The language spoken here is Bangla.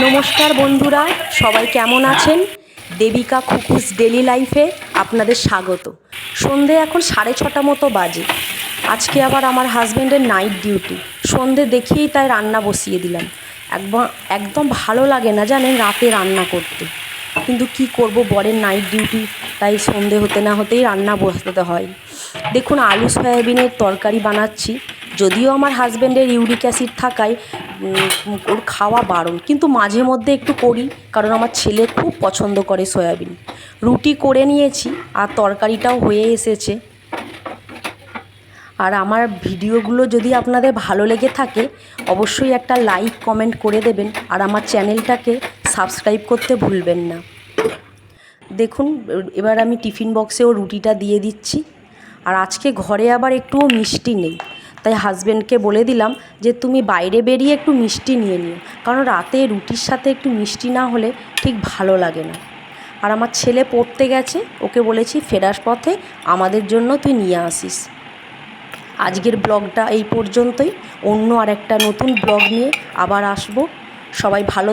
নমস্কার বন্ধুরা, সবাই কেমন আছেন? দেবিকা খুকুস ডেলি লাইফে আপনাদের স্বাগত। সন্ধে এখন 6:30 মতো বাজে। আজকে আবার আমার হাজব্যান্ডের নাইট ডিউটি। সন্ধে দেখিয়েই তাই রান্না বসিয়ে দিলাম। একদম ভালো লাগে না জানেন রাতে রান্না করতে, কিন্তু কি করব, বরের নাইট ডিউটি, তাই সন্ধে হতে না হতেই রান্না বসাতে হয়। দেখুন, আলু সয়াবিনের তরকারি বানাচ্ছি। যদিও আমার হাজব্যান্ডের ইউরিক অ্যাসিড থাকায় ওর খাওয়া বারণ, কিন্তু মাঝে মধ্যে একটু করি, কারণ আমার ছেলে খুব পছন্দ করে সয়াবিন। রুটি করে নিয়েছি আর তরকারিটাও হয়ে এসেছে। আর আমার ভিডিওগুলো যদি আপনাদের ভালো লেগে থাকে, অবশ্যই একটা লাইক কমেন্ট করে দেবেন, আর আমার চ্যানেলটাকে সাবস্ক্রাইব করতে ভুলবেন না। দেখুন, এবার আমি টিফিন বক্সেও রুটিটা দিয়ে দিচ্ছি। আর আজকে ঘরে আবার একটুও মিষ্টি নেই, তাই হাজব্যান্ডকে বলে দিলাম যে তুমি বাইরে বেরিয়ে একটু মিষ্টি নিয়ে নিও, কারণ রাতে রুটির সাথে একটু মিষ্টি না হলে ঠিক ভালো লাগে না। আর আমার ছেলে পড়তে গেছে, ওকে বলেছি ফেরার পথে আমাদের জন্য তুই নিয়ে আসিস। আজকের ব্লগটা এই পর্যন্তই। অন্য আর একটা নতুন ব্লগ নিয়ে আবার আসবো। সবাই ভালো